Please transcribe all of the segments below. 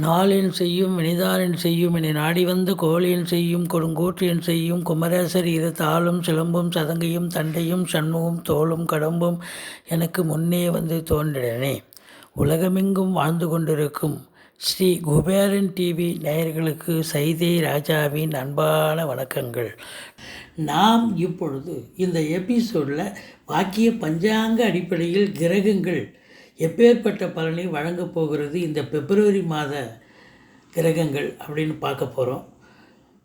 நாளென் செய்யும் வினைதானென் செய்யும் என நாடி வந்த கோளென் செய்யும் கொடுங்கோற்றென் செய்யும் குமரேசர் இரு தாளும் சிலம்பும் சதங்கையும் தண்டையும் சண்முகம் தோளும் கடம்பும் எனக்கு முன்னே வந்து தோன்றினே. உலகமெங்கும் வாழ்ந்து கொண்டிருக்கும் ஸ்ரீ குபேரன் டிவி நேயர்களுக்கு சைதை ராஜாவின் அன்பான வணக்கங்கள். நாம் இப்பொழுது இந்த எபிசோடில் வாக்கிய பஞ்சாங்க அடிப்படையில் கிரகங்கள் எப்பேற்பட்ட பலனை வழங்கப் போகிறது இந்த பிப்ரவரி மாத கிரகங்கள் அப்படின்னு பார்க்க போகிறோம்.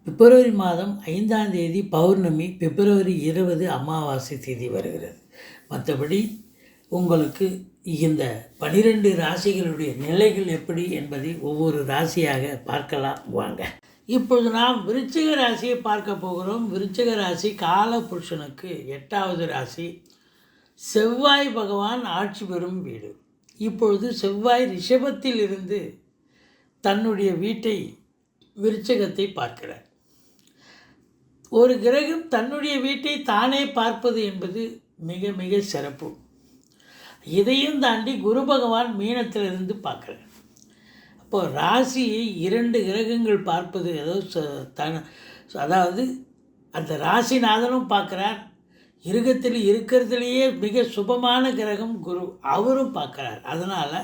பிப்ரவரி மாதம் 5ஆம் தேதி பௌர்ணமி, பிப்ரவரி 20 அமாவாசை தேதி வருகிறது. மற்றபடி உங்களுக்கு இந்த 12 ராசிகளுடைய நிலைகள் எப்படி என்பதை ஒவ்வொரு ராசியாக பார்க்கலாம் வாங்க. இப்பொழுது நாம் விருச்சிக ராசியை பார்க்க போகிறோம். விருச்சிக ராசி கால புருஷனுக்கு 8வது ராசி. செவ்வாய் பகவான் ஆட்சி பெறும் வீடு. இப்பொழுது செவ்வாய் ரிஷபத்தில் இருந்து தன்னுடைய வீட்டை விருச்சகத்தை பார்க்கிறார். ஒரு கிரகம் தன்னுடைய வீட்டை தானே பார்ப்பது என்பது மிக மிக சிறப்பு. இதையும் தாண்டி குரு பகவான் மீனத்திலிருந்து பார்க்கிறார். அப்போது ராசியை 2 கிரகங்கள் பார்ப்பது அதாவது அந்த ராசிநாதனும் பார்க்குறார். இருக்கிறதுலேயே மிக சுபமான கிரகம் குரு, அவரும் பார்க்குறார். அதனால்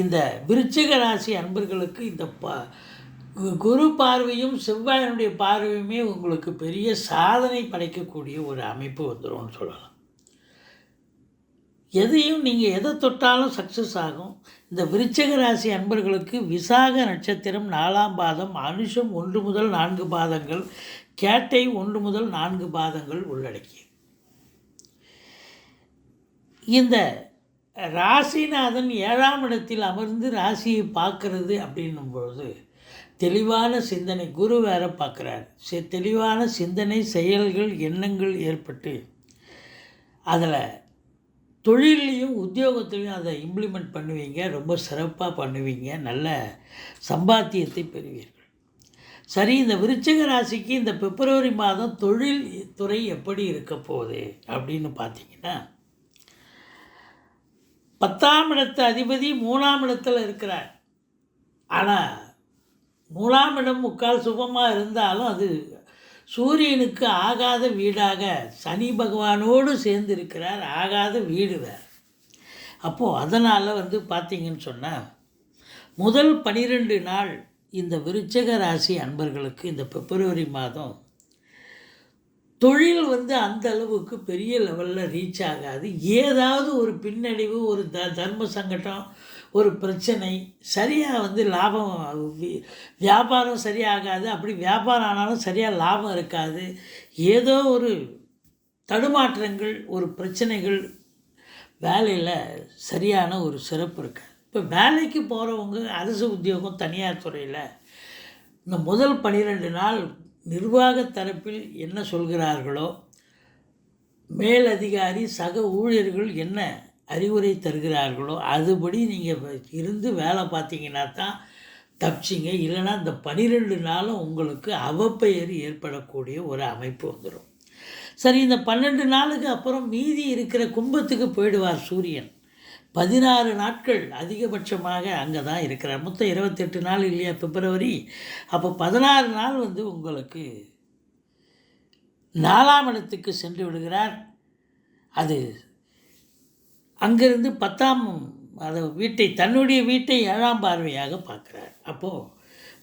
இந்த விருச்சிக ராசி அன்பர்களுக்கு இந்த குரு பார்வையும் செவ்வாயினுடைய பார்வையுமே உங்களுக்கு பெரிய சாதனை படைக்கக்கூடிய ஒரு அமைப்பு வந்துடும்னு சொல்லலாம். எதையும் நீங்கள் எதை தொட்டாலும் சக்ஸஸ் ஆகும். இந்த விருச்சிக ராசி அன்பர்களுக்கு விசாக நட்சத்திரம் 4ஆம் பாதம், அனுஷம் 1 முதல் 4 பாதங்கள், கேட்டை 1 முதல் 4 பாதங்கள் உள்ளடக்கிய இந்த ராசிநாதன் 7ஆம் இடத்தில் அமர்ந்து ராசியை பார்க்கறது அப்படின்னும் பொழுது தெளிவான சிந்தனை, குரு வேற பார்க்குறார். தெளிவான சிந்தனை, செயல்கள், எண்ணங்கள் ஏற்பட்டு அதில் தொழிலையும் உத்தியோகத்திலையும் அதை இம்ப்ளிமெண்ட் பண்ணுவீங்க. ரொம்ப சிறப்பாக பண்ணுவீங்க. நல்ல சம்பாத்தியத்தை பெறுவீர்கள். சரி, இந்த விருச்சிக ராசிக்கு இந்த பிப்ரவரி மாதம் தொழில் துறை எப்படி இருக்க போகுது அப்படின்னு பார்த்தீங்கன்னா, 10ஆம் இடத்து அதிபதி 3ஆம் இடத்தில் இருக்கிறார். ஆனால் 3ஆம் இடம் முக்கால் சுபமாக இருந்தாலும் அது சூரியனுக்கு ஆகாத வீடாக சனி பகவானோடு சேர்ந்து இருக்கிறார். ஆகாத வீடு வேறு. அப்போது அதனால் பார்த்தீங்கன்னு சொன்னால் முதல் 12 நாள் இந்த விருச்சிக ராசி அன்பர்களுக்கு இந்த பிப்ரவரி மாதம் தொழில் அந்த அளவுக்கு பெரிய லெவலில் ரீச் ஆகாது. ஏதாவது ஒரு பின்னடைவு, ஒரு தர்ம சங்கடம், ஒரு பிரச்சனை, சரியாக லாபம், வியாபாரம் சரியாகாது. அப்படி வியாபாரம் ஆனாலும் சரியாக லாபம் இருக்காது. ஏதோ ஒரு தடுமாற்றங்கள், ஒரு பிரச்சனைகள், வேலையில் சரியான ஒரு சிறப்பு இருக்காது. இப்போ வேலைக்கு போகிறவங்க அரசு உத்தியோகம், தனியார் துறையில் இந்த முதல் 12 நாள் நிர்வாக தரப்பில் என்ன சொல்கிறார்களோ, மேலதிகாரி சக ஊழியர்கள் என்ன அறிவுரை தருகிறார்களோ அதுபடி நீங்கள் இருந்து வேலை பார்த்தீங்கன்னா தான் தப்பிச்சிங்க. இல்லைனா இந்த 12 நாளும் உங்களுக்கு அவப்பெயர் ஏற்படக்கூடிய ஒரு அமைப்பு வந்துடும். சரி, இந்த 12 நாளுக்கு அப்புறம் மீதி இருக்கிற கும்பத்துக்கு போயிடுவார் சூரியன். 16 நாட்கள் அதிகபட்சமாக அங்கே தான் இருக்கிறார். மொத்தம் 28 நாள் இல்லையா பிப்ரவரி. அப்போ 16 நாள் உங்களுக்கு 4ஆம் இடத்துக்கு சென்று விடுகிறார். அது அங்கிருந்து 10ஆம் வீட்டை, தன்னுடைய வீட்டை 7ஆம் பார்வையாக பார்க்குறார். அப்போது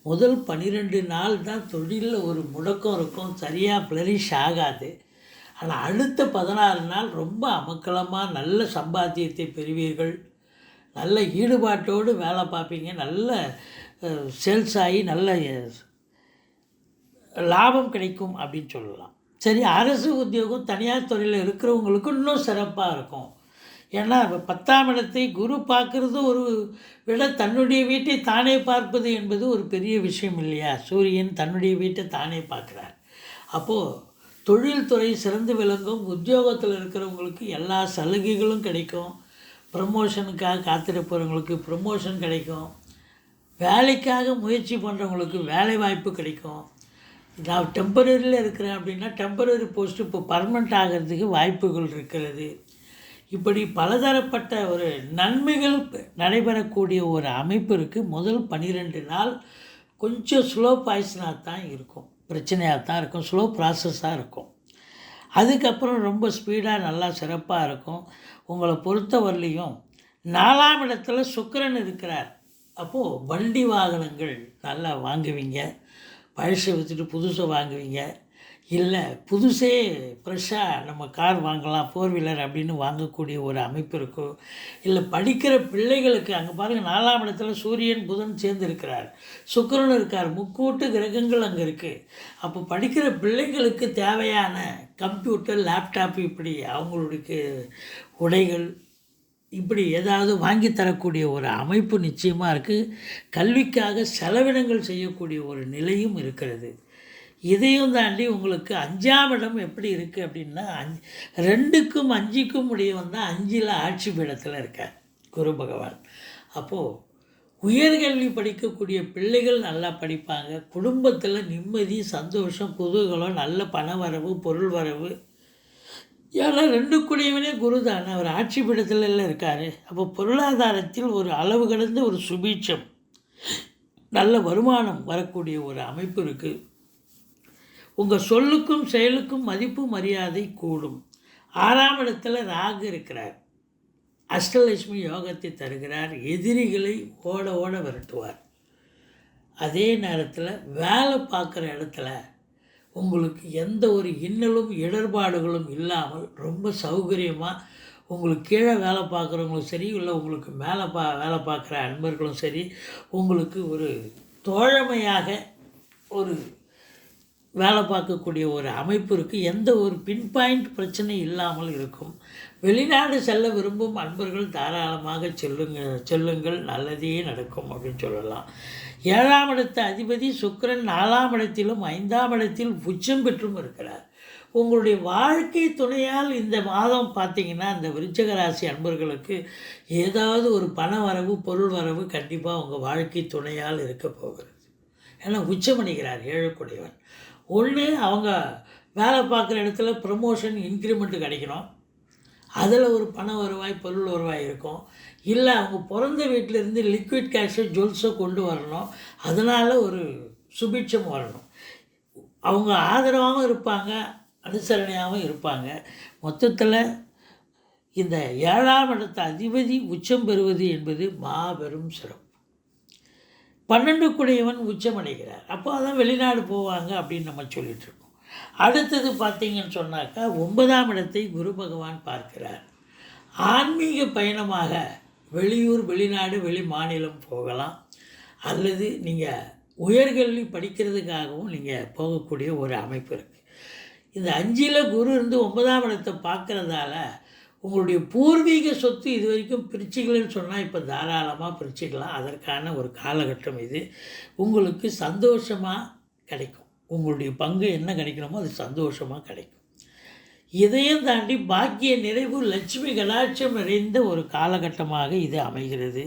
முதல் 12 நாள் தான் தொழிலில் ஒரு முடக்கம் இருக்கும், சரியாக ஃப்ளரிஷ் ஆகாது. ஆனால் அடுத்த 16 நாள் ரொம்ப அமக்கலமாக நல்ல சம்பாத்தியத்தை பெறுவீர்கள். நல்ல ஈடுபாட்டோடு வேலை பார்ப்பீங்க. நல்ல சேல்ஸ் ஆகி நல்ல லாபம் கிடைக்கும் அப்படின்னு சொல்லலாம். சரி, அரசு உத்தியோகம், தனியார் துறையில் இருக்கிறவங்களுக்கு இன்னும் சிறப்பாக இருக்கும். ஏன்னா 10ஆம் இடத்தை குரு பார்க்குறது ஒரு விட தன்னுடைய வீட்டை தானே பார்ப்பது என்பது ஒரு பெரிய விஷயம் இல்லையா. சூரியன் தன்னுடைய வீட்டை தானே பார்க்குறார். அப்போது தொழில்துறை சிறந்து விளங்கும். உத்தியோகத்தில் இருக்கிறவங்களுக்கு எல்லா சலுகைகளும் கிடைக்கும். ப்ரமோஷனுக்காக காத்திருப்பவங்களுக்கு ப்ரமோஷன் கிடைக்கும். வேலைக்காக முயற்சி பண்ணுறவங்களுக்கு வேலை வாய்ப்பு கிடைக்கும். நான் டெம்பரரியில் இருக்கிறேன் அப்படின்னா டெம்பரரி போஸ்ட்டு இப்போ பர்மனெண்ட் ஆகிறதுக்கு வாய்ப்புகள் இருக்கிறது. இப்படி பலதரப்பட்ட ஒரு நன்மைகள் நடைபெறக்கூடிய ஒரு அமைப்பு இருக்குது. முதல் 12 நாள் கொஞ்சம் ஸ்லோ பாய்சனாக தான் இருக்கும், பிரச்சனையாக தான் இருக்கும், ஸ்லோ ப்ராசஸாக இருக்கும். அதுக்கப்புறம் ரொம்ப ஸ்பீடாக நல்லா சிறப்பாக இருக்கும். உங்களை பொறுத்தவரையிலையும் 4ஆம் இடத்துல சுக்கிரன் இருக்கிறார். அப்போது வண்டி வாகனங்கள் நல்லா வாங்குவீங்க, பழசை விற்றுட்டு புதுசை வாங்குவீங்க. இல்லை புதுசே ஃப்ரெஷ்ஷாக நம்ம கார் வாங்கலாம், 4 வீலர் அப்படின்னு வாங்கக்கூடிய ஒரு அமைப்பு இருக்கும். இல்லை படிக்கிற பிள்ளைகளுக்கு அங்கே பாருங்கள் 4ஆம் இடத்துல சூரியன் புதன் சேர்ந்து இருக்கிறார், சுக்கிரன் இருக்கார், முக்கூட்டு கிரகங்கள் அங்கே இருக்குது. அப்போ படிக்கிற பிள்ளைங்களுக்கு தேவையான கம்ப்யூட்டர், லேப்டாப், இப்படி அவங்களுக்கு உடைகள், இப்படி ஏதாவது வாங்கி தரக்கூடிய ஒரு அமைப்பு நிச்சயமாக இருக்குது. கல்விக்காக செலவினங்கள் செய்யக்கூடிய ஒரு நிலையும் இருக்கிறது. இதையும் தாண்டி உங்களுக்கு 5ஆம் இடம் எப்படி இருக்குது அப்படின்னா 2க்கும் 5க்கும் உடையவன் தான் 5ல் ஆட்சி பீடத்தில் இருக்கார் குரு பகவான். அப்போது உயர்கல்வி படிக்கக்கூடிய பிள்ளைகள் நல்லா படிப்பாங்க. குடும்பத்தில் நிம்மதி, சந்தோஷம், குதூகலம், நல்ல பண வரவு, பொருள் வரவு. ஏன்னா 2க்குடையவனே குரு தானே, அவர் ஆட்சி பீடத்தில் இருக்கார். அப்போ பொருளாதாரத்தில் ஒரு அளவு கடந்த ஒரு சுபீட்சம், நல்ல வருமானம் வரக்கூடிய ஒரு அமைப்பு இருக்குது. உங்கள் சொல்லுக்கும் செயலுக்கும் மதிப்பு மரியாதை கூடும். 6ஆம் இடத்துல ராகு இருக்கிறார், அஷ்டலட்சுமி யோகத்தை தருகிறார். எதிரிகளை ஓட ஓட விரட்டுவார். அதே நேரத்தில் வேலை பார்க்குற இடத்துல உங்களுக்கு எந்த ஒரு இன்னலும் இடர்பாடுகளும் இல்லாமல் ரொம்ப சௌகரியமாக, உங்களுக்கு கீழே வேலை பார்க்குறவங்களும் சரி, இல்லை உங்களுக்கு மேலே வேலை பார்க்குற அன்பர்களும் சரி, உங்களுக்கு ஒரு தோழமையாக ஒரு வேலை பார்க்கக்கூடிய ஒரு அமைப்பு இருக்குது. எந்த ஒரு பின் பாயிண்ட் பிரச்சனை இல்லாமல் இருக்கும். வெளிநாடு செல்ல விரும்பும் அன்பர்கள் தாராளமாக செல்லுங்கள், நல்லதே நடக்கும் அப்படின்னு சொல்லலாம். 7ஆம் இடத்து அதிபதி சுக்கிரன் 4ஆம் இடத்திலும் 5ஆம் இடத்தில் உச்சம் பெற்றும் இருக்கிறார். உங்களுடைய வாழ்க்கை துணையால் இந்த மாதம் பார்த்திங்கன்னா இந்த விருச்சிக ராசி அன்பர்களுக்கு ஏதாவது ஒரு பண வரவு, பொருள் வரவு கண்டிப்பாக உங்கள் வாழ்க்கை துணையால் இருக்க போகிறது. ஏன்னா உச்சமடைகிறார் 7க்குடையவன். ஒன்று, அவங்க வேலை பார்க்குற இடத்துல ப்ரமோஷன், இன்க்ரிமெண்ட்டு கிடைக்கணும், அதில் ஒரு பண வருவாய், பொருள் வருவாய் இருக்கும். இல்லை அவங்க பிறந்த வீட்டிலேருந்து லிக்விட் கேஷை, ஜுவல்ஸை கொண்டு வரணும், அதனால் ஒரு சுபிட்சம் வரணும். அவங்க ஆதரவாகவும் இருப்பாங்க, அனுசரணையாகவும் இருப்பாங்க. மொத்தத்தில் இந்த 7ஆம் இடத்து அதிபதி உச்சம் பெறுவது என்பது மாபெரும் சிறப்பு. 12க்குடையவன் உச்சமடைகிறார். அப்போ அதான் வெளிநாடு போவாங்க அப்படின்னு நம்ம சொல்லிகிட்ருக்கோம். அடுத்தது பார்த்திங்கன்னு சொன்னாக்கா 9ஆம் இடத்தை குரு பகவான் பார்க்கிறார். ஆன்மீக பயணமாக வெளியூர், வெளிநாடு, வெளி மாநிலம் போகலாம். அல்லது நீங்கள் உயர்கல்வி படிக்கிறதுக்காகவும் நீங்கள் போகக்கூடிய ஒரு அமைப்பு இருக்குது. இந்த 5ல் குரு இருந்து 9ஆம் இடத்தை பார்க்குறதால உங்களுடைய பூர்வீக சொத்து இது வரைக்கும் பிரிச்சிக்கலன்னு சொன்னால் இப்போ தாராளமாக பிரிச்சுக்கலாம். அதற்கான ஒரு காலகட்டம் இது. உங்களுக்கு சந்தோஷமாக கிடைக்கும். உங்களுடைய பங்கு என்ன கிடைக்கணுமோ அது சந்தோஷமாக கிடைக்கும். இதையும் தாண்டி பாக்கிய நிறைவு, லட்சுமி கடாட்சம் நிறைந்த ஒரு காலகட்டமாக இது அமைகிறது.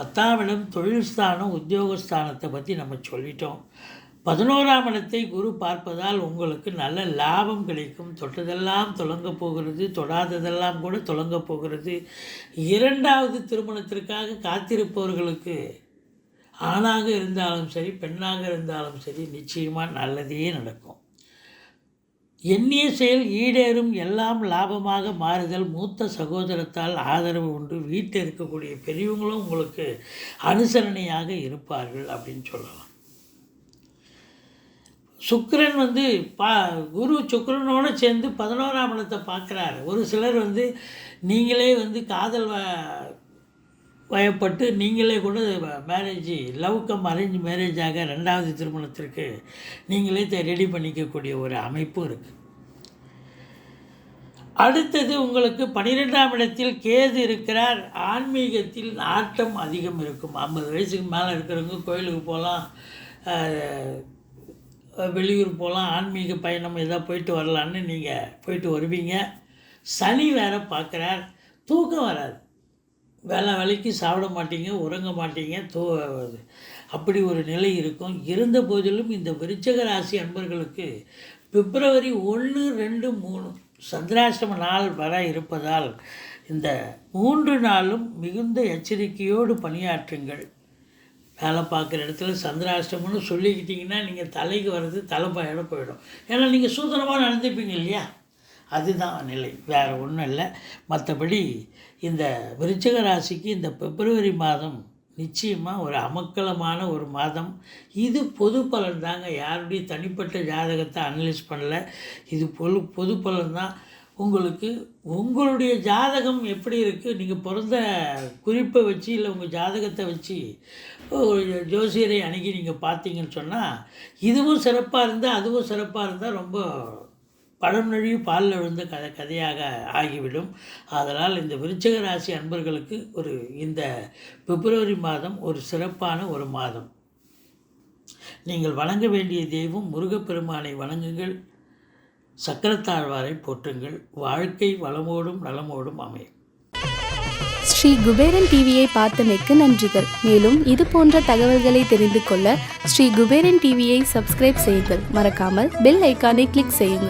10ஆம் இடம் தொழில் ஸ்தானம், உத்தியோகஸ்தானத்தை பற்றி நம்ம சொல்லிட்டோம். 11ஆம் இடத்தை குரு பார்ப்பதால் உங்களுக்கு நல்ல லாபம் கிடைக்கும். தொட்டதெல்லாம் தொடங்க போகிறது, தொடாததெல்லாம் கூட தொடங்க போகிறது. 2வது திருமணத்திற்காக காத்திருப்பவர்களுக்கு ஆணாக இருந்தாலும் சரி, பெண்ணாக இருந்தாலும் சரி, நிச்சயமாக நல்லதே நடக்கும். எண்ணிய செயல் ஈடேறும், எல்லாம் லாபமாக மாறுதல். மூத்த சகோதரத்தால் ஆதரவு உண்டு. வீட்டில் இருக்கக்கூடிய பெரியவங்களும் உங்களுக்கு அனுசரணையாக இருப்பார்கள் அப்படின்னு சொல்லலாம். சுக்கிரன் குரு சுக்கிரனோடு சேர்ந்து 11ஆம் இடத்தை பார்க்குறாரு. ஒரு சிலர் நீங்களே காதல் வயப்பட்டு நீங்களே கூட மேரேஜ், லவ் கம் அரேஞ்ச் மேரேஜாக 2வது திருமணத்திற்கு நீங்களே ரெடி பண்ணிக்கக்கூடிய ஒரு அமைப்பும் இருக்குது. அடுத்தது உங்களுக்கு 12ஆம் இடத்தில் கேது இருக்கிறார். ஆன்மீகத்தில் நாட்டம் அதிகம் இருக்கும். 50 வயசுக்கு மேலே இருக்கிறவங்க கோயிலுக்கு போகலாம், வெளியூர் போகலாம், ஆன்மீக பயணம் எதாவது போயிட்டு வரலான்னு நீங்கள் போயிட்டு வருவீங்க. சனி வேறு பார்க்குறார். தூக்கம் வராது, வேலைக்கு சாப்பிட மாட்டீங்க, உறங்க மாட்டீங்க, அப்படி ஒரு நிலை இருக்கும். இருந்த போதிலும் இந்த விருச்சிக ராசி அன்பர்களுக்கு பிப்ரவரி 1, 2, 3 சந்திராஷ்டம நாள் வர இருப்பதால் இந்த 3 நாளும் மிகுந்த எச்சரிக்கையோடு பணியாற்றுங்கள். வேலை பார்க்குற இடத்துல சந்திராஷ்டமம்னு சொல்லிக்கிட்டிங்கன்னா நீங்கள் தலைக்கு வர்றது தலைப்பாயோட போயிடும். ஏன்னா நீங்கள் சூதனமாக நடந்துப்பீங்க இல்லையா, அதுதான் நிலை, வேறு ஒன்றும் இல்லை. மற்றபடி இந்த விருச்சிக ராசிக்கு இந்த பிப்ரவரி மாதம் நிச்சயமாக ஒரு அமக்கலமான ஒரு மாதம். இது பொது பலன் தாங்க, யாருடைய தனிப்பட்ட ஜாதகத்தை அனலைஸ் பண்ணல. இது பொது பலன் தான். உங்களுக்கு உங்களுடைய ஜாதகம் எப்படி இருக்குது, நீங்கள் பிறந்த குறிப்பை வச்சு இல்லை உங்கள் ஜாதகத்தை வச்சு ஜோசியரை அணுகி நீங்கள் பார்த்தீங்கன்னு சொன்னால் இதுவும் சிறப்பாக இருந்தால் அதுவும் சிறப்பாக இருந்தால் ரொம்ப பழம் நழுவி பாலில் விழுந்த கதையாக ஆகிவிடும். அதனால் இந்த விருச்சிக ராசி அன்பர்களுக்கு இந்த பிப்ரவரி மாதம் ஒரு சிறப்பான ஒரு மாதம். நீங்கள் வணங்க வேண்டிய தெய்வம் முருகப்பெருமானை வணங்குங்கள், சக்கரத்தாழ்வாரை போற்றுங்கள். வாழ்க்கை வளமோடும் நலமோடும் அமையும். ஸ்ரீ குபேரன் டிவியை பார்த்தமைக்கு நன்றிகள். மேலும் இது போன்ற தகவல்களை தெரிந்து கொள்ள ஸ்ரீ குபேரன் டிவியை சப்ஸ்கிரைப் செய்யுங்கள். மறக்காமல் பெல் ஐக்கானை கிளிக் செய்யுங்கள்.